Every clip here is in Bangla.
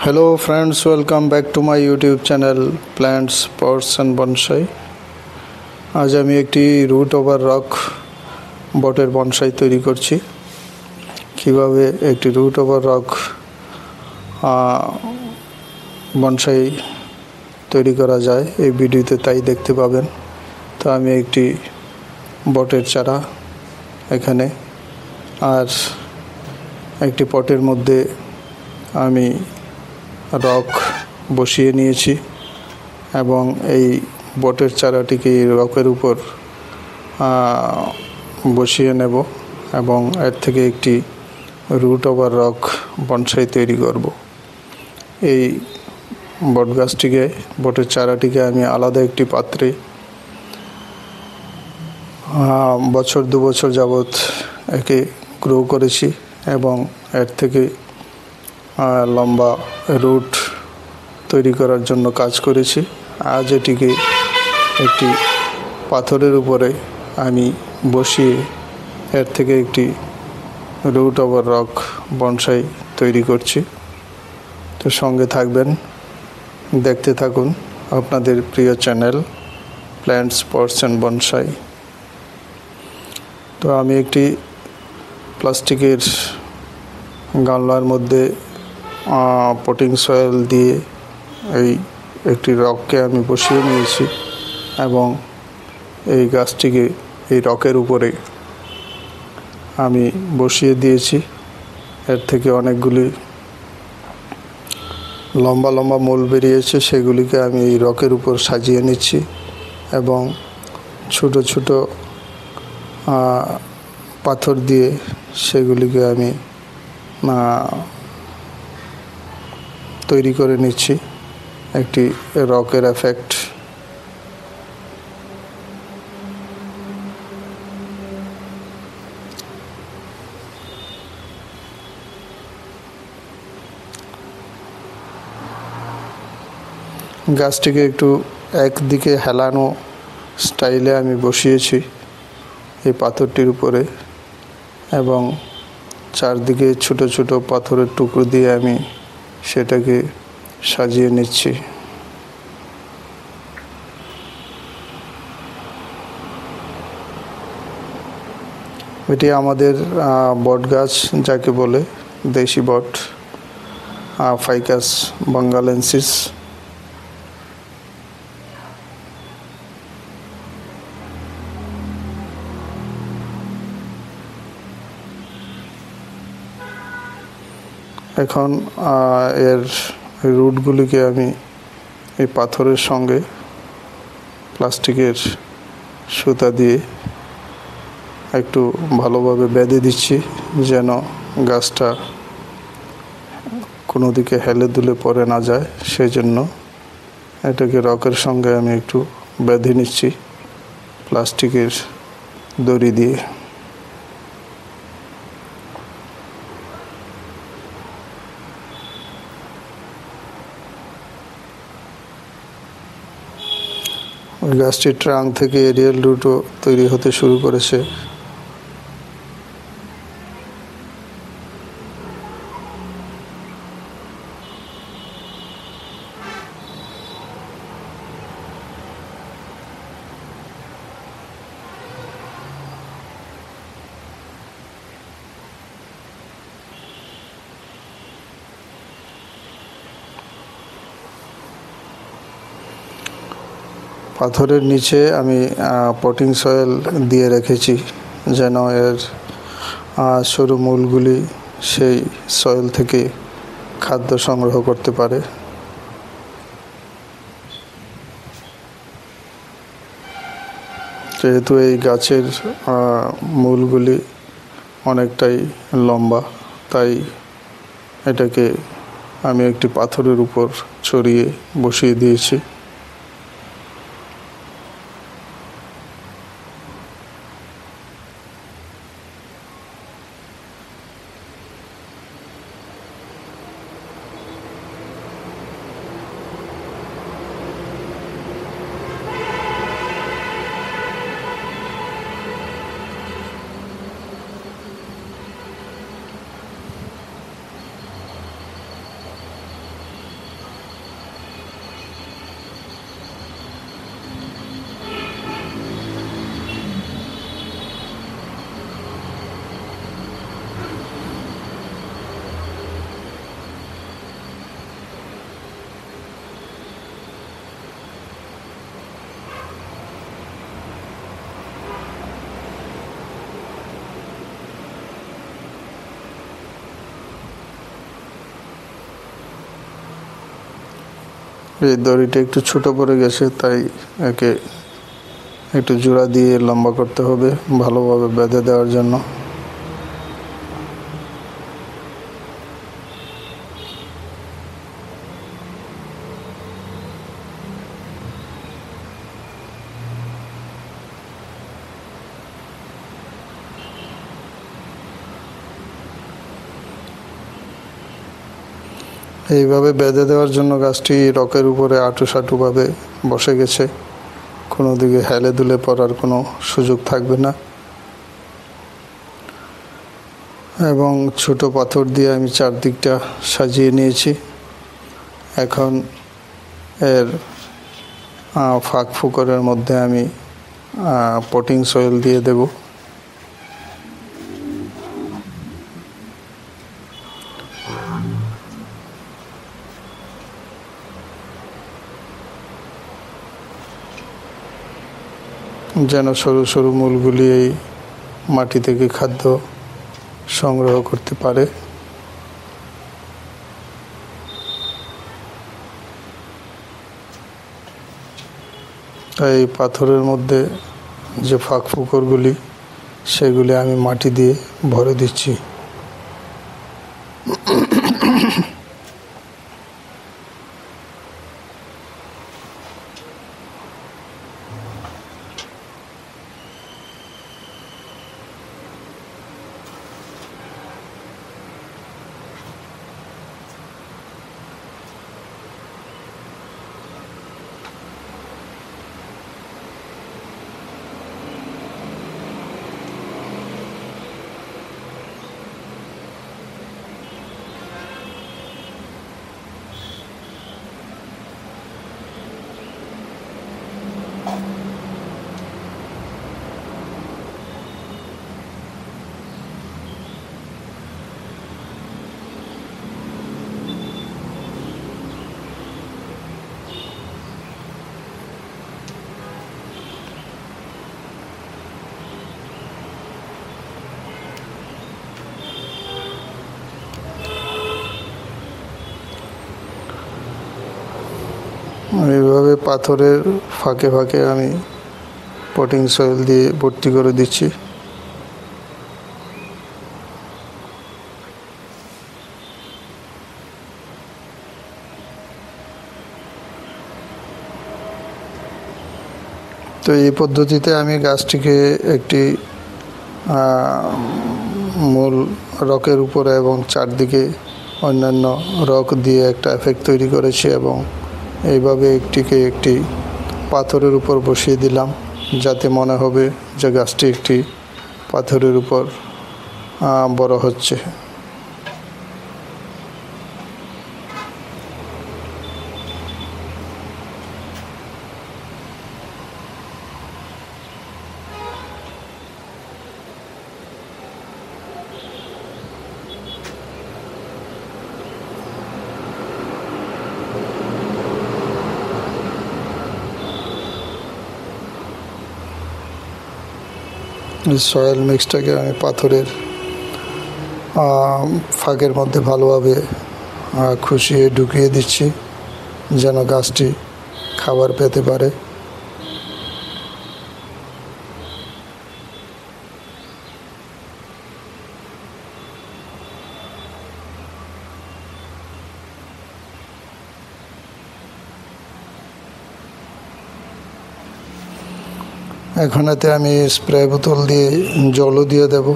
Hello friends, welcome back to my YouTube channel Plants, Pots and Bonsai. আজ আমি একটি রুট ওভার রক বটের বনসাই তৈরি করছি। কিভাবে একটি রুট ওভার রক বনসাই তৈরি করা যায় এই ভিডিওতে তাই দেখতে পাবেন। তো আমি একটি বটের চারা এখানে আর একটি পটের মধ্যে আমি রক বসিয়ে নিয়েছি এবং এই বটের চারাটিকে রকের উপর বসিয়ে নেব এবং এর থেকে একটি রুট ওভার রক বনসাই তৈরি করব। এই বট গাছটিকে বটের চারাটিকে আমি আলাদা একটি পাত্রে বছর দু বছর যাবৎ একে গ্রো করেছি এবং এর থেকে লম্বা রুট তৈরি করার জন্য কাজ করেছি। আজ এটিকে একটি পাথরের উপরে আমি বসিয়ে এর থেকে একটি রুট ওভার রক বনসাই তৈরি করছি। তো সঙ্গে থাকবেন, দেখতে থাকুন আপনাদের প্রিয় channel plants, pots and bonsai. তো আমি একটি প্লাস্টিকের গামলার মধ্যে পটিং সয়েল দিয়ে এই একটি রককে আমি বসিয়ে নিয়েছি এবং এই গাছটিকে এই রকের উপরে আমি বসিয়ে দিয়েছি। এর থেকে অনেকগুলি লম্বা লম্বা মূল বেরিয়েছে, সেগুলিকে আমি এই রকের উপর সাজিয়ে নিচ্ছি এবং ছোট ছোট পাথর দিয়ে সেগুলিকে আমি তৈরি করে নিচ্ছি একটি রকের এফেক্ট। গাছটিকে একটু একদিকে হেলানো স্টাইলে আমি বসিয়েছি এই পাথরটির উপরে এবং চারদিকে ছোট ছোট পাথরের টুকরো দিয়ে আমি সেটাকে সাজিয়ে নিচ্ছি। এটি আমাদের বট গাছ, যাকে বলে দেশি বট, ফাইকাস বাঙ্গালেন্সিস। এখন এর রুটগুলিকে আমি এই পাথরের সঙ্গে প্লাস্টিকের সুতা দিয়ে একটু ভালোভাবে বেঁধে দিচ্ছি যেন গাছটা কোনো দিকে হেলে দুলে পড়ে না যায়। সেই জন্য এটাকে রকের সঙ্গে আমি একটু বেঁধে নিচ্ছি প্লাস্টিকের দড়ি দিয়ে। ওই গাছটির ট্রাঙ্ক থেকে এরিয়াল রুটও তৈরি হতে শুরু করেছে। পাথরের নিচে আমি পটিং সয়েল দিয়ে রেখেছি যেন এর সরু মূলগুলি সেই সয়েল থেকে খাদ্য সংগ্রহ করতে পারে। যেহেতু এই গাছের মূলগুলি অনেকটাই লম্বা, তাই এটাকে আমি একটি পাথরের উপর ছড়িয়ে বসিয়ে দিয়েছি। এই দড়িটা একটু ছোট পড়ে গেছে, তাই একে একটু জোড়া দিয়ে লম্বা করতে হবে ভালোভাবে বেঁধে দেওয়ার জন্য। এইভাবে বেঁধে দেওয়ার জন্য গাছটি রকের উপরে আঁটুসাঁটুভাবে বসে গেছে, কোনো দিকে হেলে দুলে পড়ার কোনো সুযোগ থাকবে না। এবং ছোট পাথর দিয়ে আমি চারদিকটা সাজিয়ে নিয়েছি। এখন এর ফাঁক ফোকরের মধ্যে আমি পটিং সয়েল দিয়ে দেব। যেন সরু সরু মূলগুলি এই মাটি থেকে খাদ্য সংগ্রহ করতে পারে। এই পাথরের মধ্যে যে ফাঁক ফোকরগুলি, সেগুলি আমি মাটি দিয়ে ভরে দিচ্ছি। এইভাবে পাথরের ফাঁকে ফাঁকে আমি পটিং সয়েল দিয়ে ভর্তি করে দিচ্ছি। তো এই পদ্ধতিতে আমি গাছটিকে একটি মূল রকের উপরে এবং চারদিকে অন্যান্য রক দিয়ে একটা এফেক্ট তৈরি করেছি, এবং এইভাবে একটি পাথরের উপর বসিয়ে দিলাম, যাতে মনে হবে যে গাছটি একটি পাথরের উপর বড় হচ্ছে। সয়েল মিক্সটাকে আমি পাথরের ফাঁকের মধ্যে ভালোভাবে খুশিয়ে ঢুকিয়ে দিচ্ছি, যেন গাছটি খাবার পেতে পারে। এখন এতে আমি স্প্রে বোতল দিয়ে জলও দিয়ে দেব।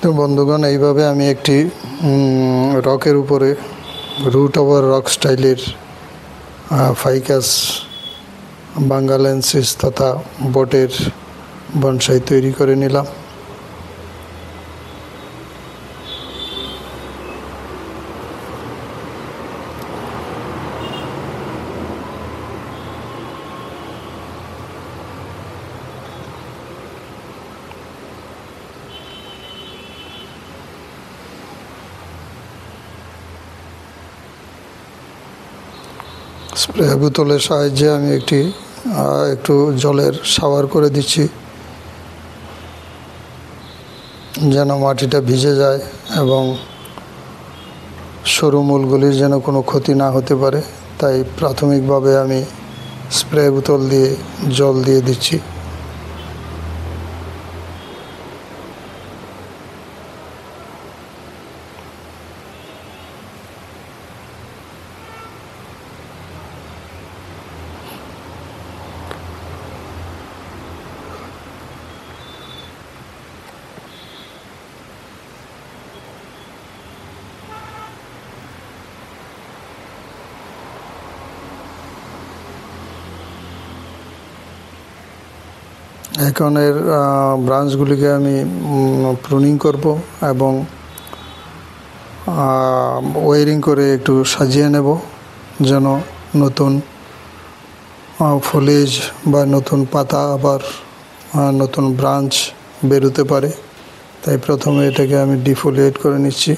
তো বন্ধুগণ, এইভাবে আমি একটি রকের উপরে রুট ওভার রক স্টাইলের ফাইকাস বাঙ্গালেন্সিস তথা বটের বনসাই তৈরি করে নিলাম। স্প্রে বোতলের সাহায্যে আমি একটু জলের শাওয়ার করে দিচ্ছি, যেন মাটিটা ভিজে যায় এবং সরু মূলগুলির যেন কোনো ক্ষতি না হতে পারে। তাই প্রাথমিকভাবে আমি স্প্রে বোতল দিয়ে জল দিয়ে দিচ্ছি। এখন এর ব্রাঞ্চগুলিকে আমি প্রুনিং করব এবং ওয়ারিং করে একটু সাজিয়ে নেব, যেন নতুন ফলেজ বা নতুন পাতা আবার নতুন ব্রাঞ্চ বেরোতে পারে। তাই প্রথমে এটাকে আমি ডিফোলিয়েট করে নিচ্ছি,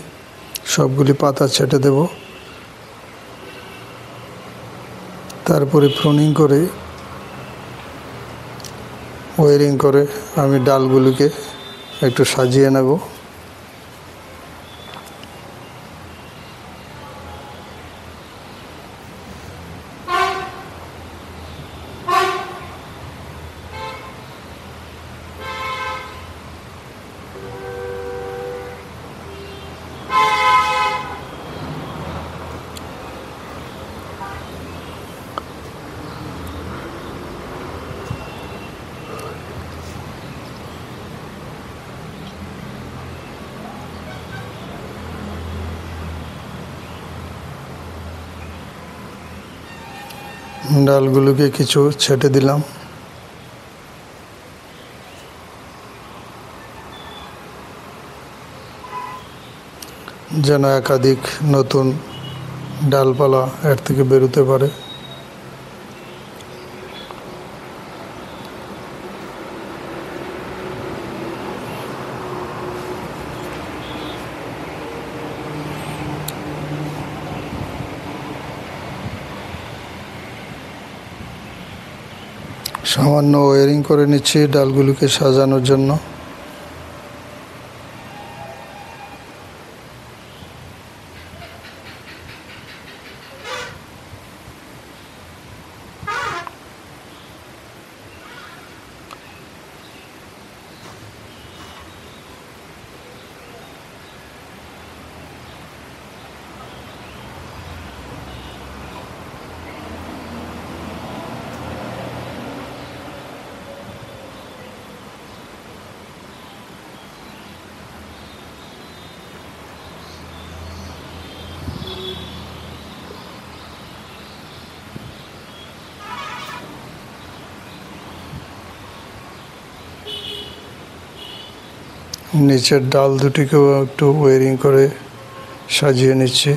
সবগুলি পাতা ছেটে দেব। তারপরে প্রুনিং করে ওয়ারিং করে আমি ডালগুলিকে একটু সাজিয়ে নেব। ডালগুলোকে কিছু ছেটে দিলাম। যেন একাধিক নতুন ডালপালা এর থেকে বেরোতে পারে। সামান্য ওয়ারিং করে নিচ্ছি ডালগুলোকে সাজানোর জন্য। নিচের ডাল দুটিকেও একটু ওয়ারিং করে সাজিয়ে নিচ্ছি।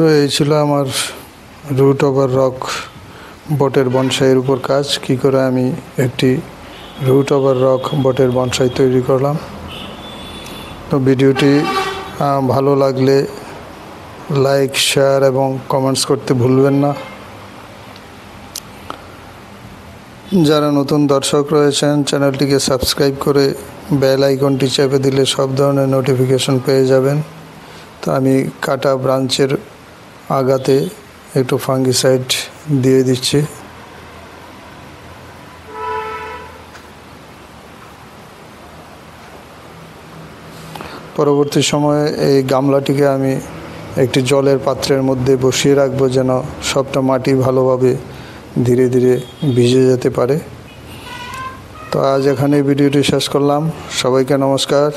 তো এই ছিল আমার রুট ওভার রক বটের বনসাইয়ের উপর কাজ, কি করে আমি একটি রুট ওভার রক বটের বনসাই তৈরি করলাম। তো ভিডিওটি ভালো লাগলে লাইক, শেয়ার এবং কমেন্টস করতে ভুলবেন না। যারা নতুন দর্শক রয়েছেন চ্যানেলটিকে সাবস্ক্রাইব করে বেল আইকনটি চেপে দিলে সব ধরনের নোটিফিকেশন পেয়ে যাবেন। তো আমি কাটা ব্রাঞ্চের আগাতে একটু ফাঙ্গিসাইড দিয়ে দিচ্ছি। পরবর্তী সময়ে এই গামলাটিকে আমি একটি জলের পাত্রের মধ্যে বসিয়ে রাখবো, যেন সবটা মাটি ভালোভাবে ধীরে ধীরে ভিজে যেতে পারে। তো আজ এখানে ভিডিওটি শেষ করলাম। সবাইকে নমস্কার।